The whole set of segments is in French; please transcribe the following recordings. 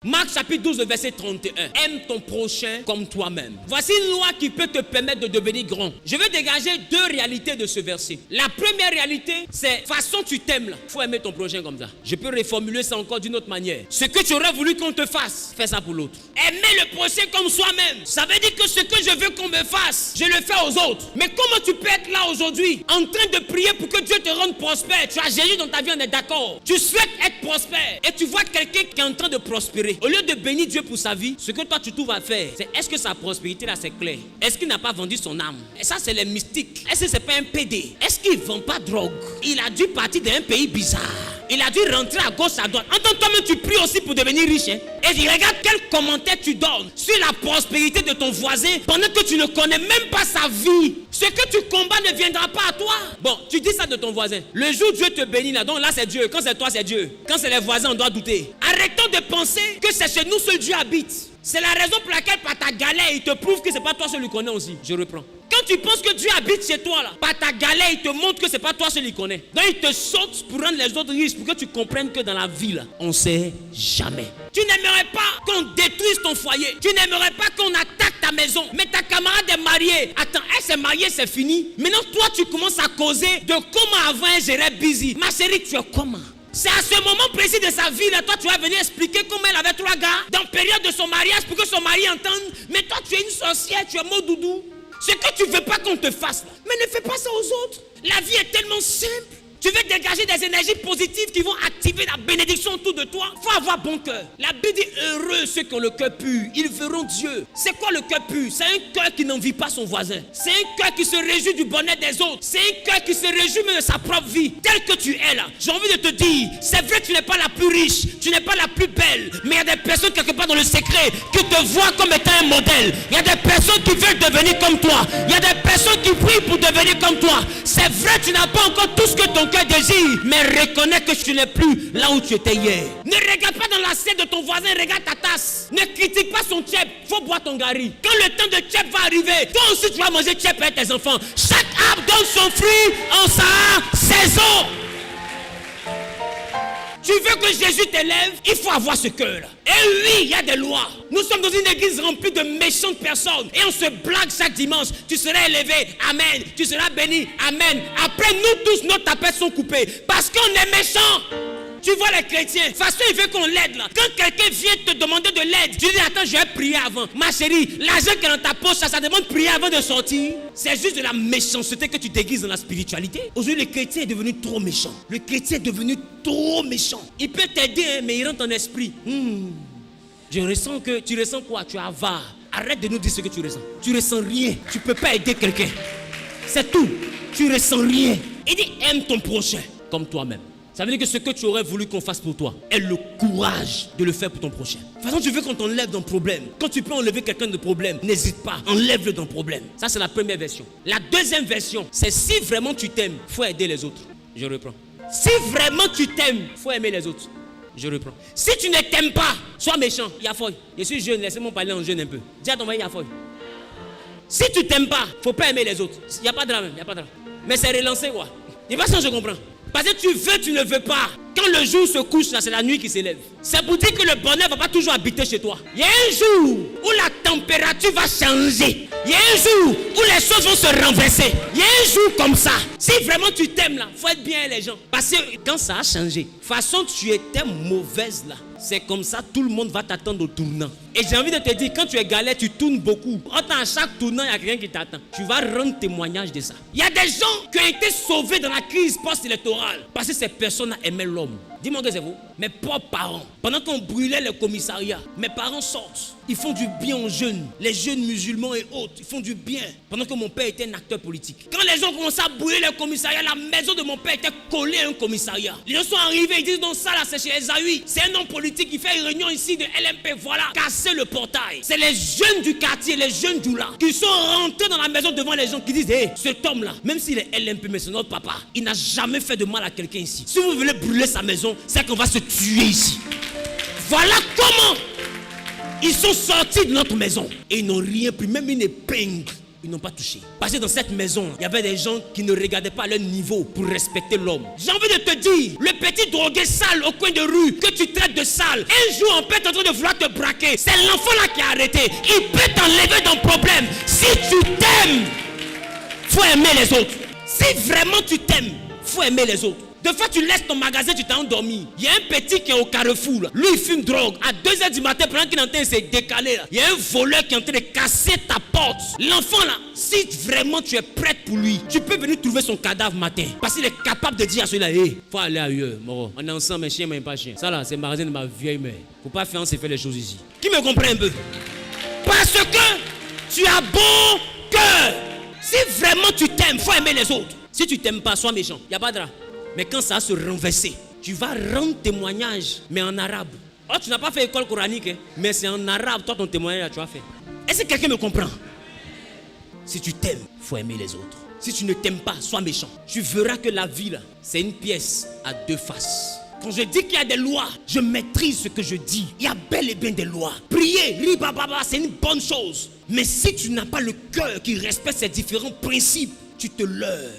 Marc chapitre 12, verset 31. Aime ton prochain comme toi-même. Voici une loi qui peut te permettre de devenir grand. Je vais dégager deux réalités de ce verset. La première réalité, c'est façon tu t'aimes là. Il faut aimer ton prochain comme ça. Je peux reformuler ça encore d'une autre manière. Ce que tu aurais voulu qu'on te fasse, fais ça pour l'autre. Aimer le prochain comme soi-même. Ça veut dire que ce que je veux qu'on me fasse, je le fais aux autres. Mais comment tu peux être là aujourd'hui en train de prier pour que Dieu te rende prospère? Tu as Jésus dans ta vie, on est d'accord. Tu souhaites être prospère et tu vois quelqu'un qui est en train de prospérer. Au lieu de bénir Dieu pour sa vie, ce que toi tu trouves à faire, c'est est-ce que sa prospérité là c'est clair? Est-ce qu'il n'a pas vendu son âme? Et ça c'est les mystiques. Est-ce que c'est pas un PD? Est-ce qu'il ne vend pas drogue? Il a dû partir d'un pays bizarre. Il a dû rentrer à gauche, à droite. En tant que toi-même, tu pries aussi pour devenir riche. Hein? Et dis, regarde quel commentaire tu donnes sur la prospérité de ton voisin pendant que tu ne connais même pas sa vie. Ce que tu combats ne viendra pas à toi. Bon, tu dis ça de ton voisin. Le jour où Dieu te bénit là, donc là c'est Dieu. Quand c'est toi, c'est Dieu. Quand c'est les voisins, on doit douter. Arrêtons de penser que c'est chez nous seul Dieu habite. C'est la raison pour laquelle par ta galère, il te prouve que c'est pas toi seul qui connaît aussi. Je reprends. Quand tu penses que Dieu habite chez toi là, par ta galère, il te montre que c'est pas toi seul qui connaît. Donc il te saute pour rendre les autres riches, pour que tu comprennes que dans la vie là, on sait jamais. Tu n'aimerais pas qu'on détruise ton foyer. Tu n'aimerais pas qu'on attaque ta maison. Mais ta camarade est mariée. Attends, elle s'est mariée, c'est fini. Maintenant toi tu commences à causer de comment avant elle gérait busy. Ma chérie, tu es comment? C'est à ce moment précis de sa vie là, toi tu vas venir expliquer comment elle avait 3 gars dans la période de son mariage pour que son mari entende. Mais toi tu es une sorcière, tu es mot doudou. Ce que tu veux pas qu'on te fasse là, mais ne fais pas ça aux autres. La vie est tellement simple. Tu veux dégager des énergies positives qui vont activer la bénédiction autour de toi. Il faut avoir bon cœur. La Bible dit heureux ceux qui ont le cœur pur, ils verront Dieu. C'est quoi le cœur pur? C'est un cœur qui n'envie pas son voisin. C'est un cœur qui se réjouit du bonheur des autres. C'est un cœur qui se réjouit même de sa propre vie. Tel que tu es là, j'ai envie de te dire, c'est vrai que tu n'es pas la plus riche, tu n'es pas la plus belle, mais il y a des personnes quelque part dans le secret qui te voient comme étant un modèle. Il y a des personnes qui veulent devenir comme toi. Il y a des personnes qui prient pour devenir comme toi. C'est vrai, tu n'as pas encore tout ce que ton cœur désire, mais reconnais que tu n'es plus là où tu étais hier. Ne regarde pas dans l'assiette de ton voisin, regarde ta tasse. Ne critique pas son tchèp, faut boire ton gari. Quand le temps de tchèp va arriver, toi aussi tu vas manger tchèp avec tes enfants. Chaque arbre donne son fruit en sa saison. Tu veux que Jésus t'élève, il faut avoir ce cœur-là. Et oui, il y a des lois. Nous sommes dans une église remplie de méchantes personnes. Et on se blague chaque dimanche. Tu seras élevé, amen. Tu seras béni, amen. Après, nous tous, nos tapettes sont coupées. Parce qu'on est méchants. Tu vois les chrétiens, de toute façon il veut qu'on l'aide là. Quand quelqu'un vient te demander de l'aide, tu dis attends, je vais prier avant. Ma chérie, l'argent qui est dans ta poche, ça demande de prier avant de sortir. C'est juste de la méchanceté que tu déguises dans la spiritualité. Aujourd'hui le chrétien est devenu trop méchant. Le chrétien est devenu trop méchant. Il peut t'aider hein, mais il rentre en esprit. Je ressens que, tu ressens quoi? Tu es avare. Arrête de nous dire ce que tu ressens. Tu ressens rien. Tu ne peux pas aider quelqu'un. C'est tout. Tu ressens rien. Il dit aime ton prochain comme toi-même. Ça veut dire que ce que tu aurais voulu qu'on fasse pour toi, aie le courage de le faire pour ton prochain. De toute façon, tu veux qu'on t'enlève d'un problème. Quand tu peux enlever quelqu'un de problème, n'hésite pas, enlève-le d'un problème. Ça, c'est la première version. La deuxième version, c'est si vraiment tu t'aimes, il faut aider les autres. Je reprends. Si vraiment tu t'aimes, il faut aimer les autres. Je reprends. Si tu ne t'aimes pas, sois méchant. Il y a folle. Je suis jeune, laissez-moi parler en jeune un peu. Dis à ton mari, il y a folle. Si tu t'aimes pas, il ne faut pas aimer les autres. Il n'y a pas de drame, il n'y a pas de drame. Mais c'est relancé quoi. Il va ça, je comprends. Parce que tu veux, tu ne veux pas. Quand le jour se couche, là, c'est la nuit qui s'élève. C'est pour dire que le bonheur ne va pas toujours habiter chez toi. Il y a un jour où la température va changer. Il y a un jour où les choses vont se renverser. Il y a un jour comme ça. Si vraiment tu t'aimes là, il faut être bien avec les gens. Parce que quand ça a changé, de toute façon tu étais mauvaise là. C'est comme ça, tout le monde va t'attendre au tournant. Et j'ai envie de te dire, quand tu es galère, tu tournes beaucoup. À chaque tournant, il y a quelqu'un qui t'attend. Tu vas rendre témoignage de ça. Il y a des gens qui ont été sauvés dans la crise post-électorale parce que ces personnes aimaient l'homme. Dis-moi que c'est vous. Mes propres parents, pendant qu'on brûlait les commissariats, mes parents sortent. Ils font du bien aux jeunes, les jeunes musulmans et autres. Ils font du bien. Pendant que mon père était un acteur politique. Quand les gens commençaient à brûler les commissariats, la maison de mon père était collée à un commissariat. Les gens sont arrivés, ils disent non, ça là c'est chez Esaü. C'est un homme politique qui fait une réunion ici de LMP. Voilà, casser le portail. C'est les jeunes du quartier, les jeunes d'Oula, qui sont rentrés dans la maison devant les gens qui disent hé, cet homme là, même s'il est LMP, mais c'est notre papa, il n'a jamais fait de mal à quelqu'un ici. Si vous voulez brûler sa maison, c'est qu'on va se tuer ici. Voilà comment ils sont sortis de notre maison et ils n'ont rien pris, même une épingle. ils n'ont pas touché. Parce que dans cette maison, il y avait des gens qui ne regardaient pas leur niveau pour respecter l'homme. J'ai envie de te dire, le petit drogué sale au coin de rue que tu traites de sale, un jour on peut être en train de vouloir te braquer. C'est l'enfant là qui a arrêté. Il peut t'enlever ton problème. Si tu t'aimes, faut aimer les autres. Si vraiment tu t'aimes, faut aimer les autres. Des fois, tu laisses ton magasin, tu t'es endormi. Il y a un petit qui est au carrefour. Là. Lui, il fume drogue. À 2h du matin, pendant qu'il est en train de se décaler, là, il y a un voleur qui est en train de casser ta porte. L'enfant, là, si vraiment tu es prête pour lui, tu peux venir trouver son cadavre matin. Parce qu'il est capable de dire à celui-là, hey, faut aller ailleurs. Moro. On est ensemble, un chien, mais pas chien. Ça, là, c'est le magasin de ma vieille mère. Faut pas faire, on s'est fait les choses ici. Qui me comprend un peu? Parce que tu as bon cœur. Si vraiment tu t'aimes, faut aimer les autres. Si tu t'aimes pas, sois méchant. Il n'y a pas de drap. Mais quand ça va se renverser, tu vas rendre témoignage, mais en arabe. Oh, tu n'as pas fait école coranique, hein? Mais c'est en arabe, toi, ton témoignage, là, tu as fait. Est-ce que quelqu'un me comprend? Si tu t'aimes, il faut aimer les autres. Si tu ne t'aimes pas, sois méchant. Tu verras que la vie, là, c'est une pièce à deux faces. Quand je dis qu'il y a des lois, je maîtrise ce que je dis. Il y a bel et bien des lois. Prier, ribababa, c'est une bonne chose. Mais si tu n'as pas le cœur qui respecte ces différents principes, tu te leurres.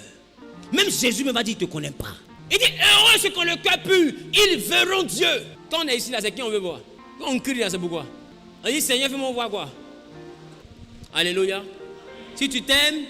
Même Jésus me va dire, il ne te connaît pas. Il dit, heureux ceux qui ont le cœur pur, ils verront Dieu. Quand on est ici, là, c'est qui on veut voir? Quand on crie, là, c'est pourquoi? On dit, Seigneur, fais-moi voir quoi? Alléluia. Si tu t'aimes,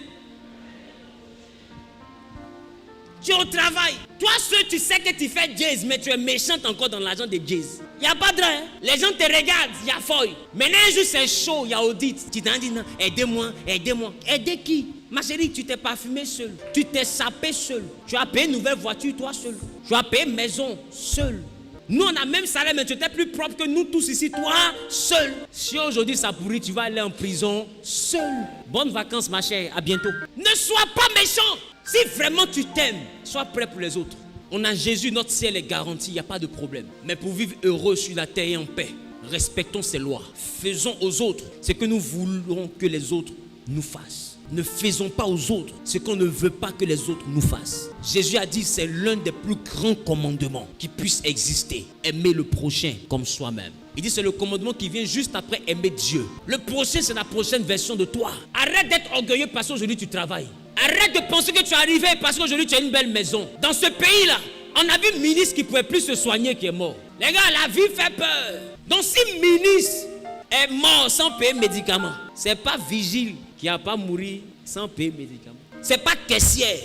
tu es au travail. Toi, seul, tu sais que tu fais jazz, mais tu es méchante encore dans l'argent de jazz. Il n'y a pas de rien. Les gens te regardent, il y a feuille. Maintenant, un jour, c'est chaud, il y a audit. Tu t'en dis, non, aidez-moi, aidez-moi. Aider qui? Ma chérie, tu t'es parfumé seul. Tu t'es sapé seul. Tu as payé une nouvelle voiture, toi seul. Tu as payé une maison seul. Nous, on a même salaire, mais tu étais plus propre que nous tous ici, toi seul. Si aujourd'hui ça pourrit, tu vas aller en prison seul. Bonnes vacances, ma chère, à bientôt. Ne sois pas méchant. Si vraiment tu t'aimes, sois prêt pour les autres. On a Jésus, notre ciel est garanti, il n'y a pas de problème. Mais pour vivre heureux sur la terre et en paix, respectons ses lois. Faisons aux autres ce que nous voulons que les autres nous fassent. Ne faisons pas aux autres ce qu'on ne veut pas que les autres nous fassent. Jésus a dit c'est l'un des plus grands commandements qui puisse exister. Aimer le prochain comme soi-même. Il dit c'est le commandement qui vient juste après aimer Dieu. Le prochain, c'est la prochaine version de toi. Arrête d'être orgueilleux parce qu'aujourd'hui tu travailles. Arrête de penser que tu es arrivé parce qu'aujourd'hui tu as une belle maison. Dans ce pays-là, on a vu un ministre qui ne pouvait plus se soigner qui est mort. Les gars, la vie fait peur. Donc si ministre est mort sans payer médicaments, c'est pas vigile qui n'a pas mouru sans payer médicaments. C'est pas caissière.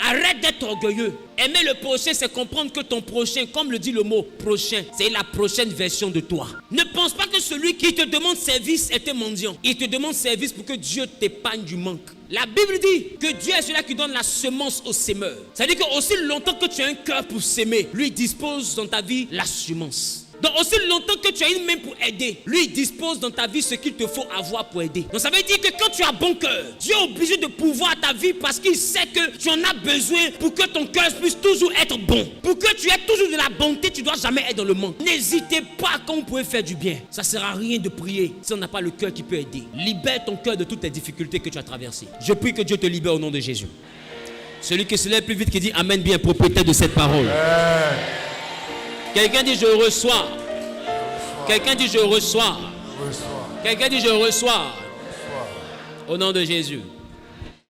Arrête d'être orgueilleux. Aimer le prochain, c'est comprendre que ton prochain, comme le dit le mot prochain, c'est la prochaine version de toi. Ne pense pas que celui qui te demande service est un mendiant. Il te demande service pour que Dieu t'épargne du manque. La Bible dit que Dieu est celui qui donne la semence au semeur. Ça veut dire qu'aussi longtemps que tu as un cœur pour s'aimer, lui dispose dans ta vie la semence. Donc aussi longtemps que tu as une main pour aider, lui dispose dans ta vie ce qu'il te faut avoir pour aider. Donc ça veut dire que quand tu as bon cœur, Dieu est obligé de pouvoir ta vie parce qu'il sait que tu en as besoin pour que ton cœur puisse toujours être bon. Pour que tu aies toujours de la bonté, tu ne dois jamais être dans le manque. N'hésitez pas quand vous pouvez faire du bien. Ça ne sert à rien de prier si on n'a pas le cœur qui peut aider. Libère ton cœur de toutes les difficultés que tu as traversées. Je prie que Dieu te libère au nom de Jésus. Celui qui se lève plus vite qui dit Amen bien, propriétaire de cette parole. Quelqu'un dit je reçois. Quelqu'un dit je reçois. Quelqu'un dit je reçois. Au nom de Jésus.